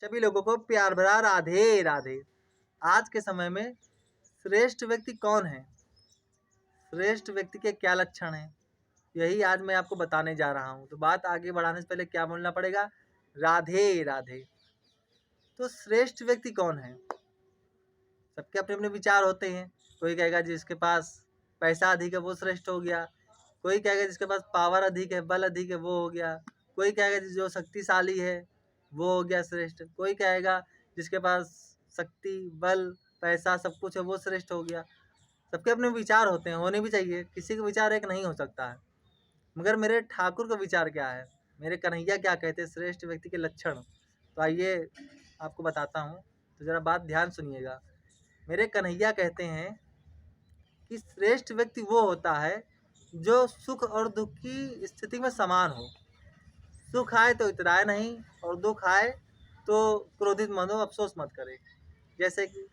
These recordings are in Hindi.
सभी लोगों को प्यार भरा राधे राधे। आज के समय में श्रेष्ठ व्यक्ति कौन है, श्रेष्ठ व्यक्ति के क्या लक्षण हैं, यही आज मैं आपको बताने जा रहा हूँ। तो बात आगे बढ़ाने से पहले क्या बोलना पड़ेगा? राधे राधे। तो श्रेष्ठ व्यक्ति कौन है? सबके अपने अपने विचार होते हैं। कोई कहेगा जिसके पास पैसा अधिक है वो श्रेष्ठ हो गया, कोई कहेगा जिसके पास पावर अधिक है, बल अधिक है, वो हो गया, कोई कहेगा जो शक्तिशाली है वो हो गया श्रेष्ठ, कोई कहेगा जिसके पास शक्ति, बल, पैसा सब कुछ है वो श्रेष्ठ हो गया। सबके अपने विचार होते हैं, होने भी चाहिए, किसी का विचार एक नहीं हो सकता है। मगर मेरे ठाकुर का विचार क्या है, मेरे कन्हैया क्या कहते हैं श्रेष्ठ व्यक्ति के लक्षण, तो आइए आपको बताता हूँ। तो ज़रा बात ध्यान सुनिएगा। मेरे कन्हैया कहते हैं कि श्रेष्ठ व्यक्ति वो होता है जो सुख और दुख की स्थिति में समान हो। सुख आए तो इतराए नहीं, और दुख आए तो क्रोधित मत हो, अफसोस मत करे। जैसे कि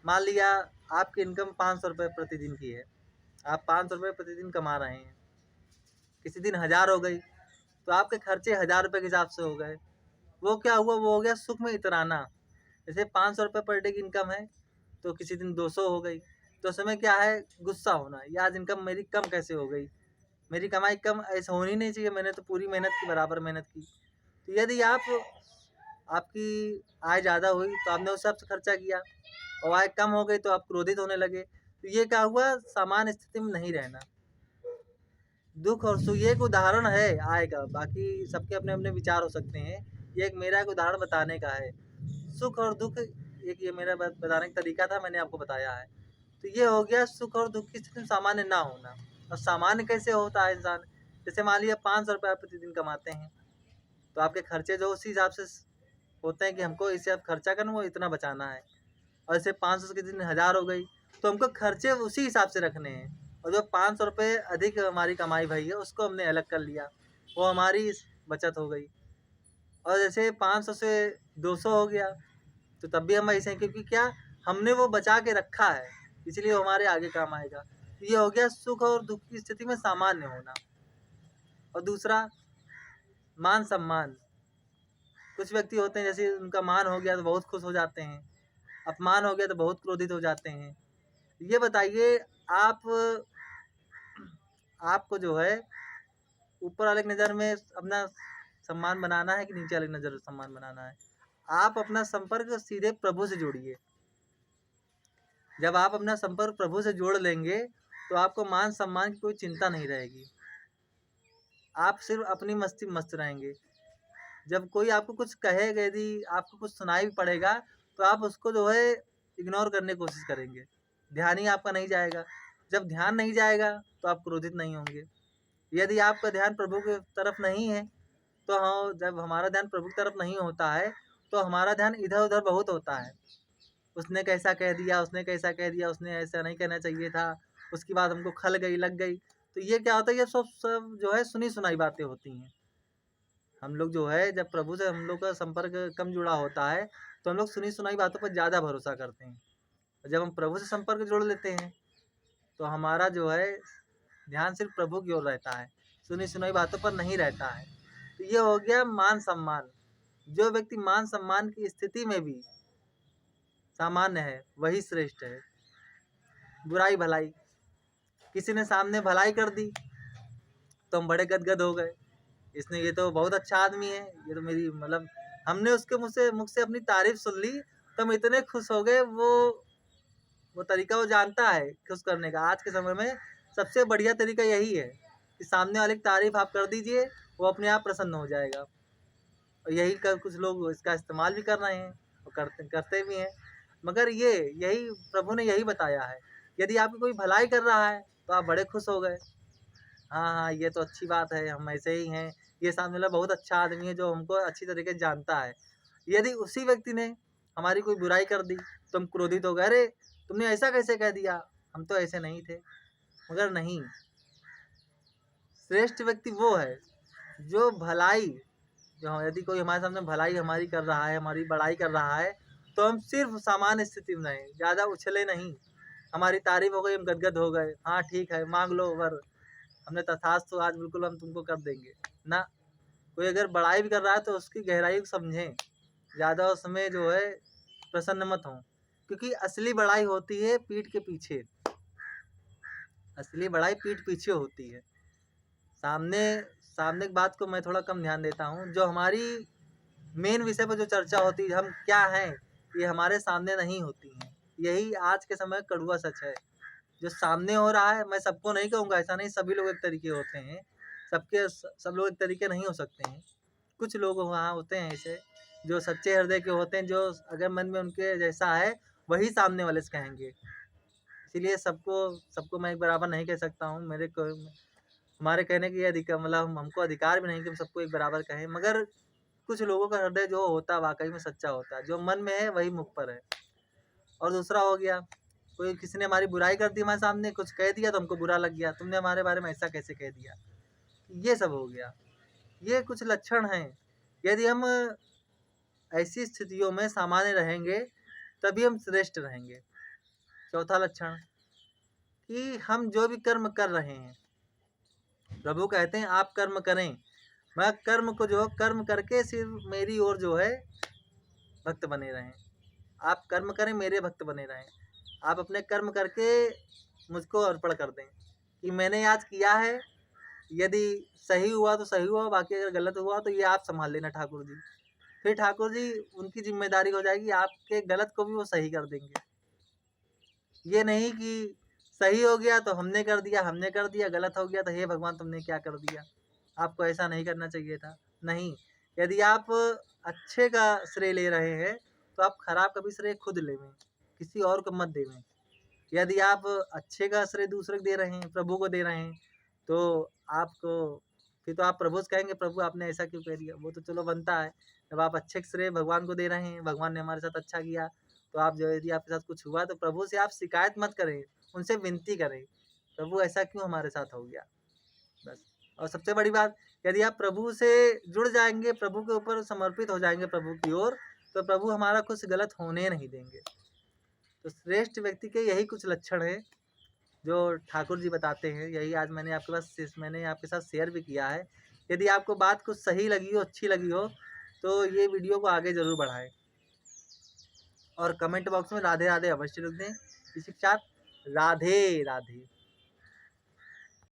मान लिया आपकी इनकम 500 रुपये प्रतिदिन की है, आप 500 रुपये प्रतिदिन कमा रहे हैं, किसी दिन 1000 हो गई तो आपके खर्चे 1000 रुपये के हिसाब से हो गए। वो क्या हुआ? वो हो गया सुख में इतराना। जैसे 500 रुपये पर डे की इनकम है तो किसी दिन 200 हो गई, तो उस समय क्या है? गुस्सा होना, ये आज इनकम मेरी कम कैसे हो गई, मेरी कमाई कम ऐसा होनी नहीं चाहिए, मैंने तो पूरी मेहनत की, बराबर मेहनत की। तो यदि आपकी आय ज़्यादा हुई तो आपने उस हिसाब से खर्चा किया, और आय कम हो गई तो आप क्रोधित होने लगे। तो ये क्या हुआ? समान स्थिति में नहीं रहना। दुख और सुख ये एक उदाहरण है आय का, बाकी सबके अपने अपने विचार हो सकते हैं। ये एक मेरा एक उदाहरण बताने का है। सुख और दुख एक ये मेरा बताने का तरीका था, मैंने आपको बताया है। तो ये हो गया सुख और दुख की स्थिति में सामान्य ना होना। और सामान्य कैसे होता है इंसान? जैसे मान लिया 500 रुपये प्रतिदिन कमाते हैं, तो आपके खर्चे जो उसी हिसाब से होते हैं कि हमको इसे अब खर्चा करना, वो इतना बचाना है। और जैसे 500 के दिन 1000 हो गई तो हमको खर्चे उसी हिसाब से रखने हैं। और जो 500 रुपये अधिक हमारी कमाई भई है उसको हमने अलग कर लिया, वो हमारी बचत हो गई। और जैसे 500 से 200 हो गया तो तब भी हम ऐसे हैं, क्योंकि क्या, हमने वो बचा के रखा है, इसलिए वो हमारे आगे काम आएगा। तो ये हो गया सुख और दुख की स्थिति में सामान्य होना। और दूसरा, मान सम्मान। कुछ व्यक्ति होते हैं जैसे उनका मान हो गया तो बहुत खुश हो जाते हैं, अपमान हो गया तो बहुत क्रोधित हो जाते हैं। ये बताइए, आप आपको जो है ऊपर वाले की नज़र में अपना सम्मान बनाना है कि नीचे वाले की नज़र में सम्मान बनाना है? आप अपना संपर्क सीधे प्रभु से जोड़िए। जब आप अपना संपर्क प्रभु से जोड़ लेंगे तो आपको मान सम्मान की कोई चिंता नहीं रहेगी, आप सिर्फ अपनी मस्ती में मस्त रहेंगे। जब कोई आपको कुछ कहेगा, यदि आपको कुछ सुनाई भी पड़ेगा तो आप उसको जो है इग्नोर करने की कोशिश करेंगे, ध्यान ही आपका नहीं जाएगा। जब ध्यान नहीं जाएगा तो आप क्रोधित नहीं होंगे। यदि आपका ध्यान प्रभु की तरफ नहीं है तो हाँ, जब हमारा ध्यान प्रभु की तरफ नहीं होता है तो हमारा ध्यान इधर उधर बहुत होता है। उसने कैसा कह दिया, उसने कैसा कह दिया, उसने ऐसा नहीं कहना चाहिए था, उसकी बात हमको खल गई, लग गई। तो ये क्या होता है? ये सब सब जो है सुनी सुनाई बातें होती हैं। हम लोग जो है जब प्रभु से हम लोग का संपर्क कम जुड़ा होता है तो हम लोग सुनी सुनाई बातों पर ज़्यादा भरोसा करते हैं। और जब हम प्रभु से संपर्क जोड़ लेते हैं तो हमारा जो है ध्यान सिर्फ प्रभु की ओर रहता है, सुनी सुनाई बातों पर नहीं रहता है। तो ये हो गया मान सम्मान। जो व्यक्ति मान सम्मान की स्थिति में भी सामान्य है वही श्रेष्ठ है। बुराई भलाई, किसी ने सामने भलाई कर दी तो हम बड़े गदगद हो गए, इसने, ये तो बहुत अच्छा आदमी है, ये तो मेरी मतलब, हमने उसके मुख से अपनी तारीफ सुन ली तो हम इतने खुश हो गए। वो तरीका वो जानता है खुश करने का। आज के समय में सबसे बढ़िया तरीका यही है कि सामने वाले की तारीफ आप कर दीजिए, वो अपने आप प्रसन्न हो जाएगा। और यही कर कुछ लोग इसका इस्तेमाल भी कर रहे हैं और करते भी हैं। मगर यही प्रभु ने यही बताया है, यदि आपकी कोई भलाई कर रहा है तो आप बड़े खुश हो गए, हाँ हाँ ये तो अच्छी बात है, हम ऐसे ही हैं, ये सामने वाला बहुत अच्छा आदमी है जो हमको अच्छी तरीके से जानता है। यदि उसी व्यक्ति ने हमारी कोई बुराई कर दी तो हम क्रोधित हो गए, अरे तुमने ऐसा कैसे कह दिया, हम तो ऐसे नहीं थे। मगर नहीं, श्रेष्ठ व्यक्ति वो है जो भलाई, जो यदि कोई हमारे सामने भलाई हमारी कर रहा है, हमारी बड़ाई कर रहा है, तो हम सिर्फ सामान्य स्थिति में रहें, ज़्यादा उछले नहीं। हमारी तारीफ हो गई, हम गदगद हो गए, हाँ ठीक है मांग लो वर, हमने तथास्तु, आज बिल्कुल हम तुमको कर देंगे ना। कोई अगर बड़ाई भी कर रहा है तो उसकी गहराई को समझें, ज़्यादा उसमें जो है प्रसन्न मत हो, क्योंकि असली बड़ाई होती है पीठ के पीछे। असली बड़ाई पीठ पीछे होती है। सामने सामने की बात को मैं थोड़ा कम ध्यान देता हूँ। जो हमारी मेन विषय पर जो चर्चा होती है, हम क्या हैं, ये हमारे सामने नहीं होती है। यही आज के समय कड़वा सच है। जो सामने हो रहा है, मैं सबको नहीं कहूँगा, ऐसा नहीं, सभी लोग एक तरीके होते हैं, सब लोग एक तरीके नहीं हो सकते हैं। कुछ लोग वहाँ होते हैं ऐसे जो सच्चे हृदय के होते हैं, जो अगर मन में उनके जैसा है वही सामने वाले से कहेंगे। इसीलिए सबको सबको मैं एक बराबर नहीं कह सकता हूँ। हमारे कहने की अधिकार, मतलब हमको अधिकार भी नहीं कि हम सबको एक बराबर कहें, मगर कुछ लोगों का हृदय जो होता है वाकई में सच्चा होता है। जो मन में है वही मुख पर है। और दूसरा हो गया, कोई किसी ने हमारी बुराई कर दी, हमारे सामने कुछ कह दिया तो हमको बुरा लग गया, तुमने हमारे बारे में ऐसा कैसे कह दिया। ये सब हो गया। ये कुछ लक्षण हैं। यदि हम ऐसी स्थितियों में सामान्य रहेंगे तभी हम श्रेष्ठ रहेंगे। चौथा लक्षण कि हम जो भी कर्म कर रहे हैं, प्रभु कहते हैं आप कर्म करें, मैं कर्म को जो कर्म करके सिर्फ मेरी ओर जो है भक्त बने रहें। आप कर्म करें, मेरे भक्त बने रहें। आप अपने कर्म करके मुझको अर्पण कर दें कि मैंने आज किया है, यदि सही हुआ तो सही हुआ, बाकी अगर गलत हुआ तो ये आप संभाल लेना ठाकुर जी। फिर ठाकुर जी उनकी जिम्मेदारी हो जाएगी, आपके गलत को भी वो सही कर देंगे। ये नहीं कि सही हो गया तो हमने कर दिया, गलत हो गया तो हे भगवान तुमने क्या कर दिया, आपको ऐसा नहीं करना चाहिए था। नहीं, यदि आप अच्छे का श्रेय ले रहे हैं तो आप खराब का भी श्रेय खुद लेवें, किसी और को मत देवें। यदि आप अच्छे का श्रेय दूसरे को दे रहे हैं, प्रभु को दे रहे हैं, तो आपको फिर तो आप प्रभु से कहेंगे प्रभु आपने ऐसा क्यों कह दिया। वो तो चलो बनता है। जब आप अच्छे का श्रेय भगवान को दे रहे हैं, भगवान ने हमारे साथ अच्छा किया, तो आप जो यदि आपके साथ कुछ हुआ तो प्रभु से आप शिकायत मत करें, उनसे विनती करें, प्रभु ऐसा क्यों हमारे साथ हो गया, बस। और सबसे बड़ी बात, यदि आप प्रभु से जुड़ जाएंगे, प्रभु के ऊपर समर्पित हो जाएंगे प्रभु की ओर, तो प्रभु हमारा कुछ गलत होने नहीं देंगे। तो श्रेष्ठ व्यक्ति के यही कुछ लक्षण है जो ठाकुर जी बताते हैं। यही आज मैंने आपके साथ शेयर भी किया है। यदि आपको बात कुछ सही लगी हो, अच्छी लगी हो, तो ये वीडियो को आगे ज़रूर बढ़ाएं और कमेंट बॉक्स में राधे राधे अवश्य लिख दें। इसी के साथ राधे राधे।